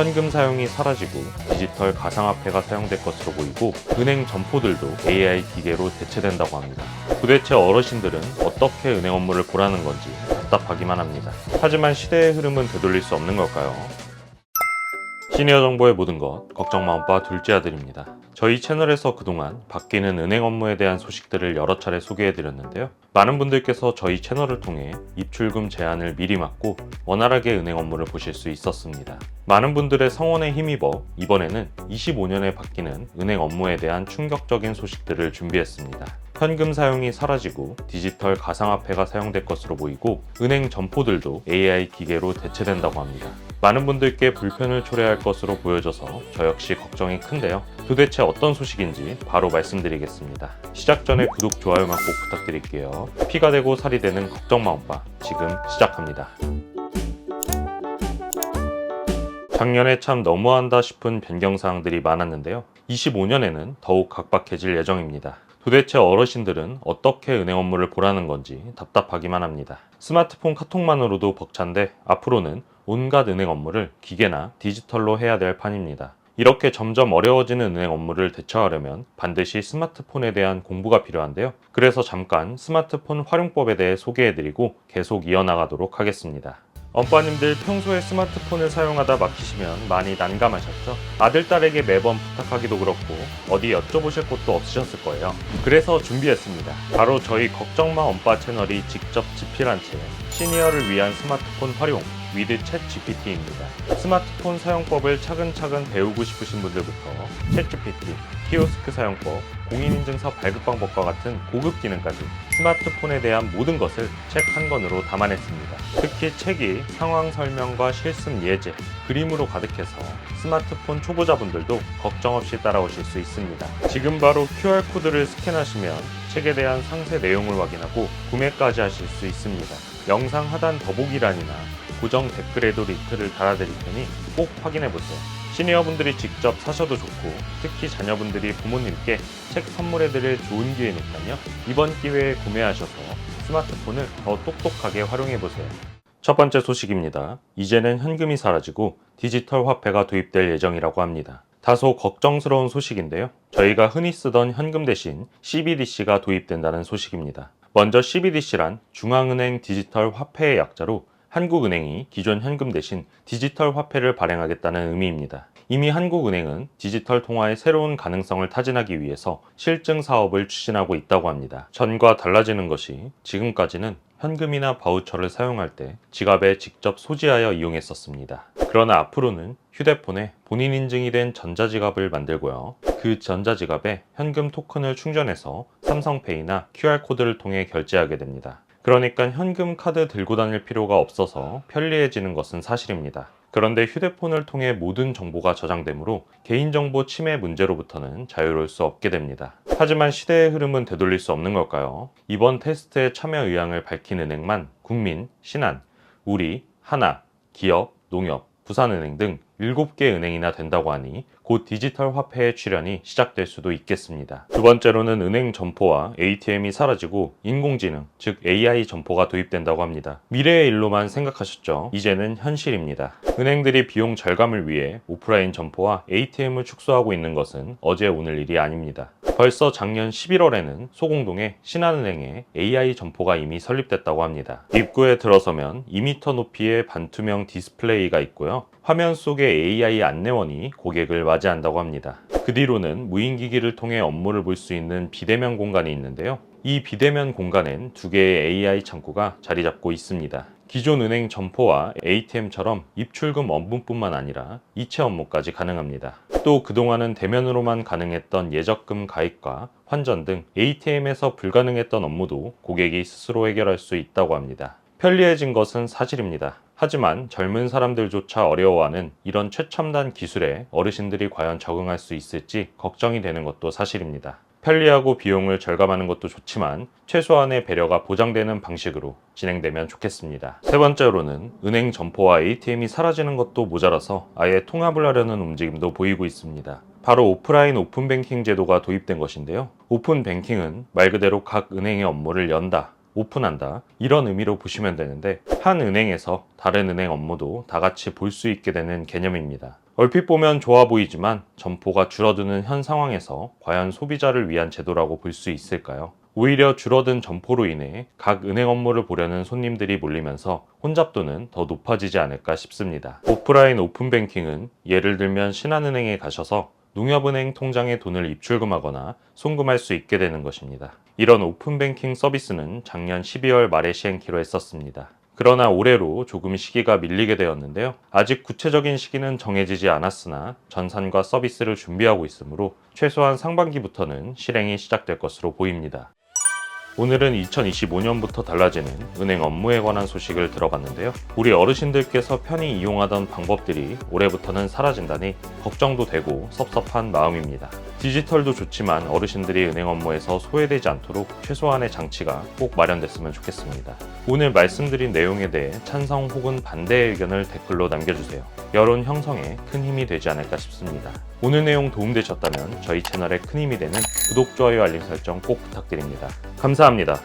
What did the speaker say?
현금 사용이 사라지고 디지털 가상화폐가 사용될 것으로 보이고 은행 점포들도 AI 기계로 대체된다고 합니다. 도대체 어르신들은 어떻게 은행 업무를 보라는 건지 답답하기만 합니다. 하지만 시대의 흐름은 되돌릴 수 없는 걸까요? 시니어 정보의 모든 것, 걱정 마음바 둘째 아들입니다. 저희 채널에서 그동안 바뀌는 은행 업무에 대한 소식들을 여러 차례 소개해드렸는데요. 많은 분들께서 저희 채널을 통해 입출금 제한을 미리 막고 원활하게 은행 업무를 보실 수 있었습니다. 많은 분들의 성원에 힘입어 이번에는 25년에 바뀌는 은행 업무에 대한 충격적인 소식들을 준비했습니다. 현금 사용이 사라지고 디지털 가상화폐가 사용될 것으로 보이고 은행 점포들도 AI 기계로 대체된다고 합니다. 많은 분들께 불편을 초래할 것으로 보여져서 저 역시 걱정이 큰데요. 도대체 어떤 소식인지 바로 말씀드리겠습니다. 시작 전에 구독, 좋아요만 꼭 부탁드릴게요. 피가 되고 살이 되는 걱정 마음바 지금 시작합니다. 작년에 참 너무한다 싶은 변경사항들이 많았는데요. 25년에는 더욱 각박해질 예정입니다. 도대체 어르신들은 어떻게 은행 업무를 보라는 건지 답답하기만 합니다. 스마트폰 카톡만으로도 벅찬데 앞으로는 온갖 은행 업무를 기계나 디지털로 해야 될 판입니다. 이렇게 점점 어려워지는 은행 업무를 대처하려면 반드시 스마트폰에 대한 공부가 필요한데요. 그래서 잠깐 스마트폰 활용법에 대해 소개해드리고 계속 이어나가도록 하겠습니다. 엄빠님들 평소에 스마트폰을 사용하다 막히시면 많이 난감하셨죠? 아들, 딸에게 매번 부탁하기도 그렇고 어디 여쭤보실 곳도 없으셨을 거예요. 그래서 준비했습니다. 바로 저희 걱정마 엄빠 채널이 직접 집필한 책 시니어를 위한 스마트폰 활용 위드 챗 GPT입니다. 스마트폰 사용법을 차근차근 배우고 싶으신 분들부터 챗 GPT, 키오스크 사용법, 공인인증서 발급 방법과 같은 고급 기능까지 스마트폰에 대한 모든 것을 책 한 권으로 담아냈습니다. 특히 책이 상황 설명과 실습 예제, 그림으로 가득해서 스마트폰 초보자분들도 걱정 없이 따라오실 수 있습니다. 지금 바로 QR코드를 스캔하시면 책에 대한 상세 내용을 확인하고 구매까지 하실 수 있습니다. 영상 하단 더보기란이나 고정 댓글에도 링크를 달아드릴 테니 꼭 확인해보세요. 시니어분들이 직접 사셔도 좋고 특히 자녀분들이 부모님께 책 선물해드릴 좋은 기회니까요. 이번 기회에 구매하셔서 스마트폰을 더 똑똑하게 활용해보세요. 첫 번째 소식입니다. 이제는 현금이 사라지고 디지털 화폐가 도입될 예정이라고 합니다. 다소 걱정스러운 소식인데요. 저희가 흔히 쓰던 현금 대신 CBDC가 도입된다는 소식입니다. 먼저 CBDC란 중앙은행 디지털 화폐의 약자로 한국은행이 기존 현금 대신 디지털 화폐를 발행하겠다는 의미입니다. 이미 한국은행은 디지털 통화의 새로운 가능성을 타진하기 위해서 실증 사업을 추진하고 있다고 합니다. 전과 달라지는 것이 지금까지는 현금이나 바우처를 사용할 때 지갑에 직접 소지하여 이용했었습니다. 그러나 앞으로는 휴대폰에 본인 인증이 된 전자지갑을 만들고요. 그 전자지갑에 현금 토큰을 충전해서 삼성페이나 QR코드를 통해 결제하게 됩니다. 그러니까 현금 카드 들고 다닐 필요가 없어서 편리해지는 것은 사실입니다. 그런데 휴대폰을 통해 모든 정보가 저장되므로 개인정보 침해 문제로부터는 자유로울 수 없게 됩니다. 하지만 시대의 흐름은 되돌릴 수 없는 걸까요? 이번 테스트에 참여 의향을 밝힌 은행만 국민, 신한, 우리, 하나, 기업, 농협, 부산은행 등 7개 은행이나 된다고 하니 곧 디지털 화폐의 출현이 시작될 수도 있겠습니다. 두 번째로는 은행 점포와 ATM이 사라지고 인공지능, 즉 AI 점포가 도입된다고 합니다. 미래의 일로만 생각하셨죠? 이제는 현실입니다. 은행들이 비용 절감을 위해 오프라인 점포와 ATM을 축소하고 있는 것은 어제 오늘 일이 아닙니다. 벌써 작년 11월에는 소공동에 신한은행에 AI 점포가 이미 설립됐다고 합니다. 입구에 들어서면 2m 높이의 반투명 디스플레이가 있고요. 화면 속에 AI 안내원이 고객을 맞이한다고 합니다. 그 뒤로는 무인기기를 통해 업무를 볼 수 있는 비대면 공간이 있는데요. 이 비대면 공간엔 2개의 AI 창구가 자리 잡고 있습니다. 기존 은행 점포와 ATM처럼 입출금 업무뿐만 아니라 이체 업무까지 가능합니다. 또 그동안은 대면으로만 가능했던 예적금 가입과 환전 등 ATM에서 불가능했던 업무도 고객이 스스로 해결할 수 있다고 합니다. 편리해진 것은 사실입니다. 하지만 젊은 사람들조차 어려워하는 이런 최첨단 기술에 어르신들이 과연 적응할 수 있을지 걱정이 되는 것도 사실입니다. 편리하고 비용을 절감하는 것도 좋지만 최소한의 배려가 보장되는 방식으로 진행되면 좋겠습니다. 세 번째로는 은행 점포와 ATM이 사라지는 것도 모자라서 아예 통합을 하려는 움직임도 보이고 있습니다. 바로 오프라인 오픈뱅킹 제도가 도입된 것인데요. 오픈뱅킹은 말 그대로 각 은행의 업무를 연다, 오픈한다 이런 의미로 보시면 되는데, 한 은행에서 다른 은행 업무도 다 같이 볼 수 있게 되는 개념입니다. 얼핏 보면 좋아 보이지만 점포가 줄어드는 현 상황에서 과연 소비자를 위한 제도라고 볼 수 있을까요? 오히려 줄어든 점포로 인해 각 은행 업무를 보려는 손님들이 몰리면서 혼잡도는 더 높아지지 않을까 싶습니다. 오프라인 오픈뱅킹은 예를 들면 신한은행에 가셔서 농협은행 통장에 돈을 입출금하거나 송금할 수 있게 되는 것입니다. 이런 오픈뱅킹 서비스는 작년 12월 말에 시행키로 했었습니다. 그러나 올해로 조금 시기가 밀리게 되었는데요. 아직 구체적인 시기는 정해지지 않았으나 전산과 서비스를 준비하고 있으므로 최소한 상반기부터는 실행이 시작될 것으로 보입니다. 오늘은 2025년부터 달라지는 은행 업무에 관한 소식을 들어봤는데요. 우리 어르신들께서 편히 이용하던 방법들이 올해부터는 사라진다니 걱정도 되고 섭섭한 마음입니다. 디지털도 좋지만 어르신들이 은행 업무에서 소외되지 않도록 최소한의 장치가 꼭 마련됐으면 좋겠습니다. 오늘 말씀드린 내용에 대해 찬성 혹은 반대의 의견을 댓글로 남겨주세요. 여론 형성에 큰 힘이 되지 않을까 싶습니다. 오늘 내용 도움되셨다면 저희 채널에 큰 힘이 되는 구독, 좋아요, 알림 설정 꼭 부탁드립니다. 감사합니다.